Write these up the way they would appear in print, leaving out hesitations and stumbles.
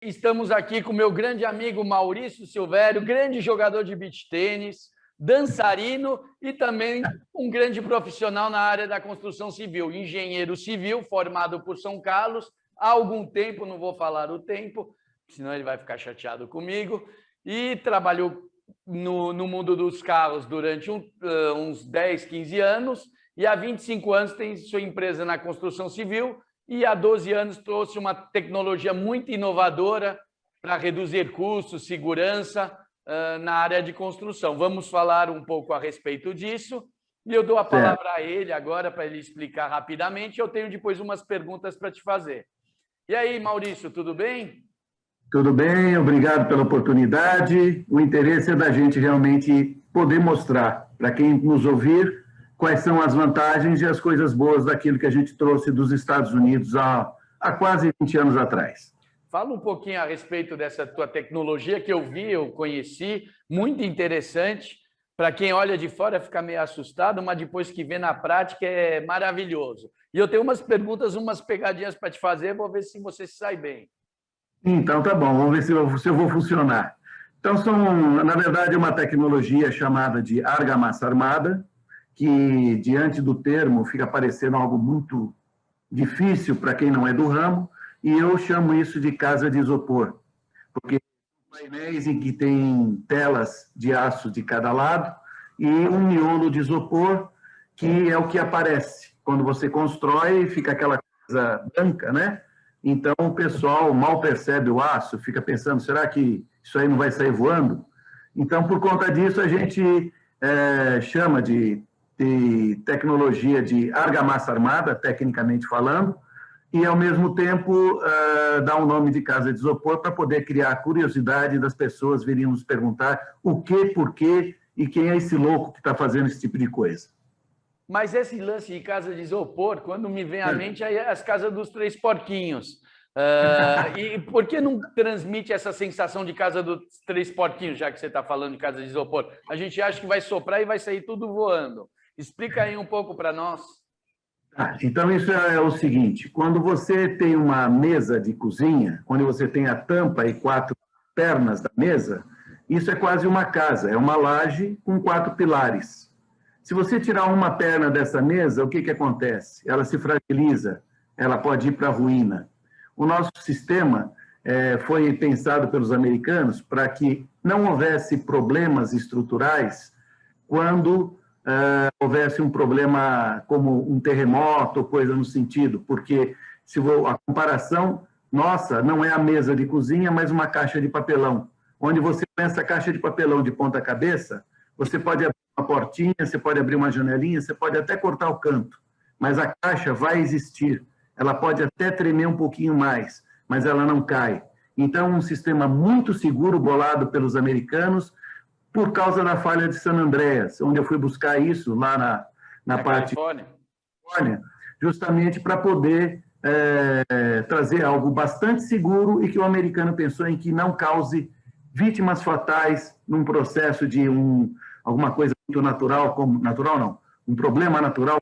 estamos aqui com meu grande amigo Maurício Silvério, grande jogador de beach tênis, dançarino e também um grande profissional na área da construção civil, engenheiro civil, formado por São Carlos, há algum tempo, não vou falar o tempo, senão ele vai ficar chateado comigo, e trabalhou no mundo dos carros durante uns 10, 15 anos, e há 25 anos tem sua empresa na construção civil, e há 12 anos trouxe uma tecnologia muito inovadora para reduzir custos, segurança na área de construção. Vamos falar um pouco a respeito disso, e eu dou a palavra a ele agora para ele explicar rapidamente. Eu tenho depois umas perguntas para te fazer. E aí, Maurício, tudo bem? Tudo bem, obrigado pela oportunidade. O interesse é da gente realmente poder mostrar para quem nos ouvir quais são as vantagens e as coisas boas daquilo que a gente trouxe dos Estados Unidos há quase 20 anos atrás. Fala um pouquinho a respeito dessa tua tecnologia que eu vi, eu conheci, muito interessante. Para quem olha de fora fica meio assustado, mas depois que vê na prática é maravilhoso. E eu tenho umas perguntas, umas pegadinhas para te fazer, vou ver se você se sai bem. Então, tá bom, vamos ver se eu vou funcionar. Então, na verdade, uma tecnologia chamada de argamassa armada, que, diante do termo, fica parecendo algo muito difícil para quem não é do ramo, e eu chamo isso de casa de isopor, porque painéis em que tem telas de aço de cada lado e um miolo de isopor, que é o que aparece. Quando você constrói, fica aquela coisa branca, né? Então, o pessoal mal percebe o aço, fica pensando, será que isso aí não vai sair voando? Então, por conta disso, a gente chama de tecnologia de argamassa armada, tecnicamente falando, e, ao mesmo tempo, dá um nome de casa de isopor para poder criar a curiosidade das pessoas virem nos perguntar o que, por quê e quem é esse louco que está fazendo esse tipo de coisa. Mas esse lance de casa de isopor, quando me vem à mente, é as casas dos três porquinhos. E por que não transmite essa sensação de casa dos três porquinhos, já que você está falando de casa de isopor? A gente acha que vai soprar e vai sair tudo voando. Explica aí um pouco para nós. Então, isso é o seguinte, quando você tem uma mesa de cozinha, onde você tem a tampa e 4 pernas da mesa, isso é quase uma casa, é uma laje com 4 pilares. Se você tirar uma perna dessa mesa, o que acontece? Ela se fragiliza, ela pode ir para a ruína. O nosso sistema foi pensado pelos americanos para que não houvesse problemas estruturais quando houvesse um problema como um terremoto ou coisa no sentido, porque a comparação nossa não é a mesa de cozinha, mas uma caixa de papelão, onde você põe essa caixa de papelão de ponta cabeça, você pode abrir uma portinha, você pode abrir uma janelinha, você pode até cortar o canto, mas a caixa vai existir, ela pode até tremer um pouquinho mais, mas ela não cai. Então, um sistema muito seguro bolado pelos americanos, por causa da falha de San Andreas, onde eu fui buscar isso lá na parte Califórnia, justamente para poder trazer algo bastante seguro e que o americano pensou em que não cause vítimas fatais num processo de alguma coisa muito natural, um problema natural.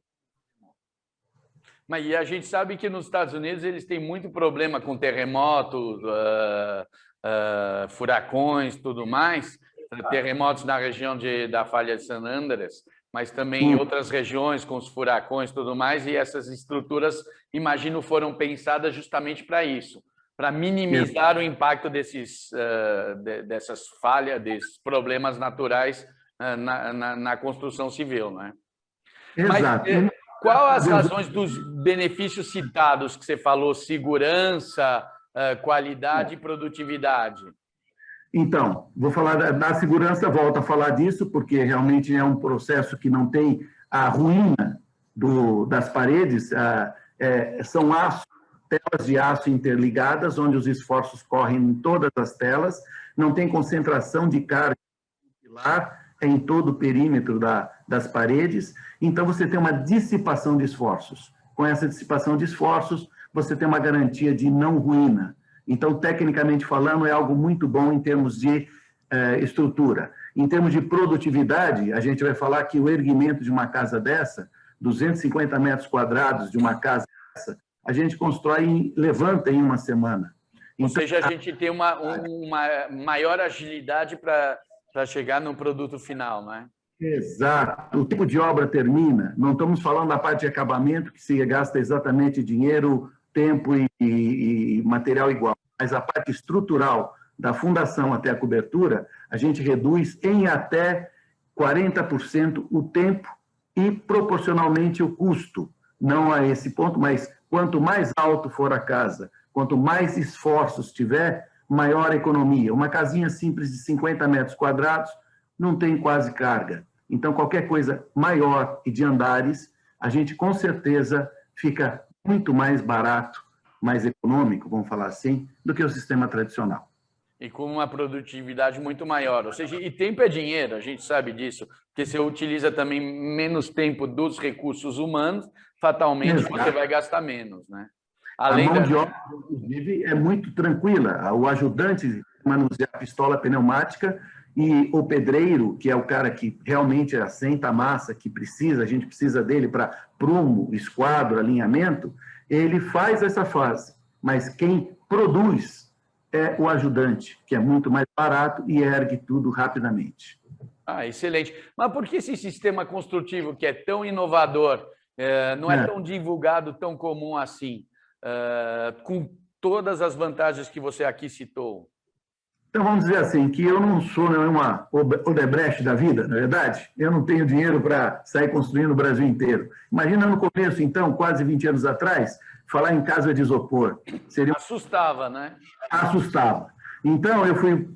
Mas e a gente sabe que nos Estados Unidos eles têm muito problema com terremotos, furacões, tudo mais. Terremotos na região da Falha de San Andreas, mas também em outras regiões com os furacões e tudo mais, e essas estruturas, imagino, foram pensadas justamente para isso, para minimizar o impacto dessas falhas, desses problemas naturais na construção civil, não é? Exato. Mas, qual as razões dos benefícios citados que você falou? Segurança, qualidade e produtividade. Então, vou falar da segurança, volto a falar disso, porque realmente é um processo que não tem a ruína das paredes, são telas de aço interligadas, onde os esforços correm em todas as telas, não tem concentração de carga pilar em todo o perímetro das paredes, então você tem uma dissipação de esforços. Com essa dissipação de esforços, você tem uma garantia de não ruína. Então, tecnicamente falando, é algo muito bom em termos de estrutura. Em termos de produtividade, a gente vai falar que o erguimento de uma casa dessa, 250 metros quadrados de uma casa dessa, a gente constrói levanta em uma semana. Ou seja, a gente tem uma maior agilidade para chegar no produto final, não é? Exato. O tempo de obra termina. Não estamos falando da parte de acabamento, que se gasta exatamente dinheiro, tempo e material igual. Mas a parte estrutural, da fundação até a cobertura, a gente reduz em até 40% o tempo e proporcionalmente o custo. Não a esse ponto, mas quanto mais alto for a casa, quanto mais esforços tiver, maior a economia. Uma casinha simples de 50 metros quadrados não tem quase carga. Então, qualquer coisa maior e de andares, a gente com certeza fica muito mais barato, mais econômico, vamos falar assim, do que o sistema tradicional. E com uma produtividade muito maior. Ou seja, e tempo é dinheiro, a gente sabe disso, porque você utiliza também menos tempo dos recursos humanos, fatalmente você vai gastar menos, né? Além a mão de obra, inclusive, é muito tranquila. O ajudante manuseia a pistola pneumática e o pedreiro, que é o cara que realmente assenta a massa, que precisa, a gente precisa dele para prumo, esquadro, alinhamento, ele faz essa fase. Mas quem produz é o ajudante, que é muito mais barato e ergue tudo rapidamente. Excelente. Mas por que esse sistema construtivo, que é tão inovador, não é tão divulgado, tão comum assim, com todas as vantagens que você aqui citou? Então, vamos dizer assim, que eu não sou nenhuma Odebrecht da vida, na verdade. Eu não tenho dinheiro para sair construindo o Brasil inteiro. Imagina no começo, então, quase 20 anos atrás, falar em casa de isopor. Assustava, né? Assustava. Então, eu fui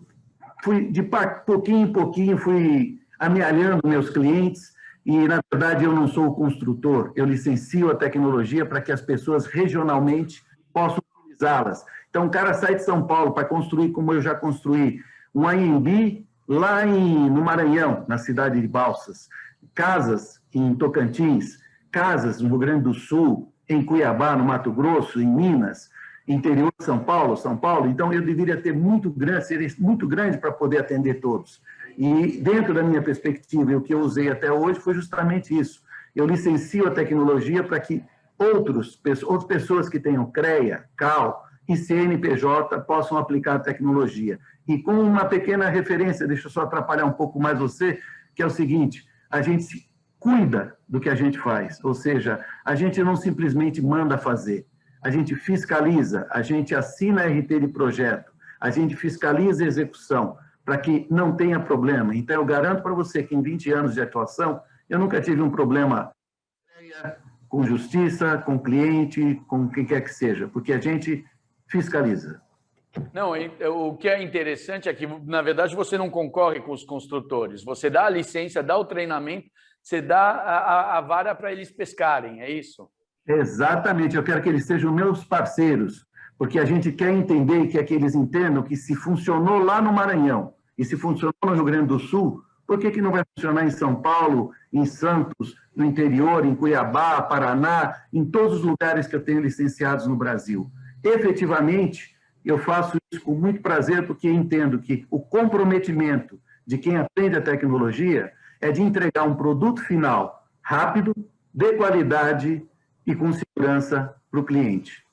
de pouquinho em pouquinho, fui amealhando meus clientes e, na verdade, eu não sou o construtor. Eu licencio a tecnologia para que as pessoas regionalmente possam utilizá-las. Então, o cara sai de São Paulo para construir, como eu já construí, um AMB lá no Maranhão, na cidade de Balsas, casas em Tocantins, casas no Rio Grande do Sul, em Cuiabá, no Mato Grosso, em Minas, interior de São Paulo. Então, eu deveria ter ser muito grande para poder atender todos. E, dentro da minha perspectiva, e o que eu usei até hoje foi justamente isso. Eu licencio a tecnologia para que outras pessoas que tenham CREA, CAL e CNPJ possam aplicar a tecnologia. E com uma pequena referência, deixa eu só atrapalhar um pouco mais você, que é o seguinte, a gente cuida do que a gente faz, ou seja, a gente não simplesmente manda fazer, a gente fiscaliza, a gente assina RT de projeto, a gente fiscaliza a execução, para que não tenha problema. Então, eu garanto para você que em 20 anos de atuação, eu nunca tive um problema com justiça, com cliente, com quem quer que seja, porque a gente fiscaliza. Não, o que é interessante é que, na verdade, você não concorre com os construtores. Você dá a licença, dá o treinamento, você dá a vara para eles pescarem, é isso? Exatamente. Eu quero que eles sejam meus parceiros, porque a gente quer entender e quer que eles entendam que se funcionou lá no Maranhão e se funcionou no Rio Grande do Sul, por que não vai funcionar em São Paulo, em Santos, no interior, em Cuiabá, Paraná, em todos os lugares que eu tenho licenciados no Brasil? Efetivamente, eu faço isso com muito prazer, porque entendo que o comprometimento de quem aprende a tecnologia é de entregar um produto final rápido, de qualidade e com segurança para o cliente.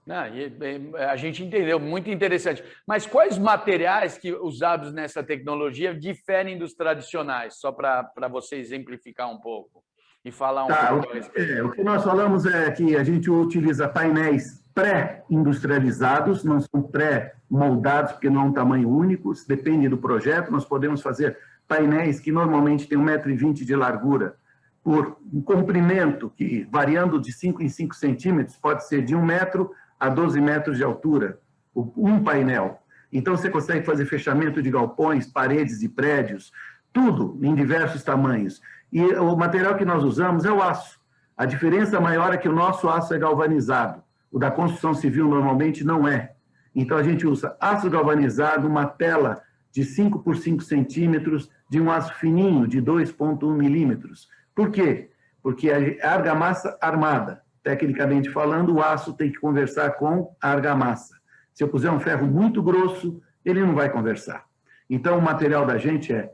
A gente entendeu, muito interessante. Mas quais materiais que usados nessa tecnologia diferem dos tradicionais? Só para você exemplificar um pouco e falar um pouco a respeito. O que nós falamos é que a gente utiliza painéis pré-industrializados, não são pré-moldados, porque não é um tamanho único, depende do projeto. Nós podemos fazer painéis que normalmente têm 1,20 m de largura, por um comprimento que, variando de 5 em 5 centímetros, pode ser de 1 metro a 12 metros de altura, um painel. Então, você consegue fazer fechamento de galpões, paredes de prédios, tudo em diversos tamanhos. E o material que nós usamos é o aço. A diferença maior é que o nosso aço é galvanizado. O da construção civil normalmente não é. Então, a gente usa aço galvanizado, uma tela de 5 por 5 centímetros, de um aço fininho, de 2,1 milímetros. Por quê? Porque a argamassa armada, tecnicamente falando, o aço tem que conversar com a argamassa. Se eu puser um ferro muito grosso, ele não vai conversar. Então, o material da gente é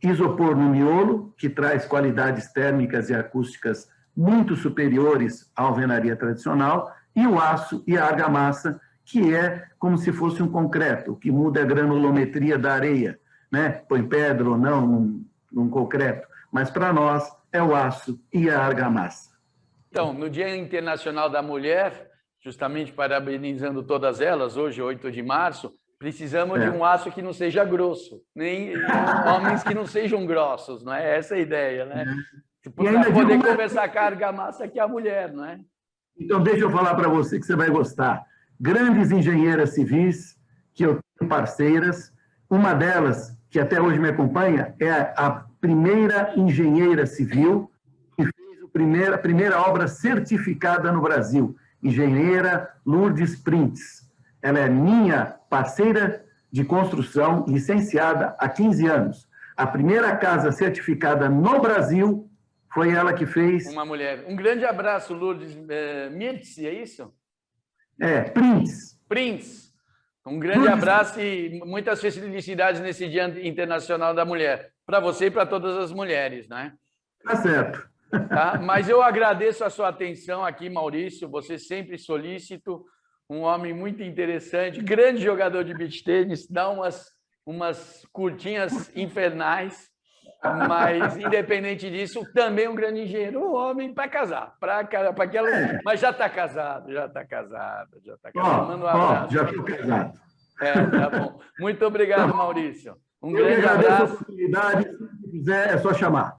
isopor no miolo, que traz qualidades térmicas e acústicas muito superiores à alvenaria tradicional, e o aço e a argamassa, que é como se fosse um concreto, o que muda é a granulometria da areia, né? Põe pedra ou não num concreto. Mas para nós é o aço e a argamassa. Então, no Dia Internacional da Mulher, justamente parabenizando todas elas, hoje, 8 de março, precisamos de um aço que não seja grosso, nem homens que não sejam grossos, não é? Essa é a ideia, né? Para poder conversar com a argamassa que é a mulher, não é? Então, deixa eu falar para você que você vai gostar. Grandes engenheiras civis, que eu tenho parceiras, uma delas, que até hoje me acompanha, é a primeira engenheira civil que fez a primeira obra certificada no Brasil, engenheira Lourdes Printes. Ela é minha parceira de construção, licenciada há 15 anos. A primeira casa certificada no Brasil foi ela que fez. Uma mulher. Um grande abraço, Lourdes Mirtz, é isso? Printes. Prince. Um grande abraço e muitas felicidades nesse Dia Internacional da Mulher. Para você e para todas as mulheres, né? Tá certo. Tá? Mas eu agradeço a sua atenção aqui, Maurício. Você sempre solícito, um homem muito interessante, grande jogador de beach tênis, dá umas curtinhas infernais. Mas, independente disso, também um grande engenheiro, um homem para casar. Mas já está casado, já está casado. Manda um abraço. Já estou casado. Tá bom. Muito obrigado, Maurício. Um grande abraço. A oportunidade, se quiser, é só chamar.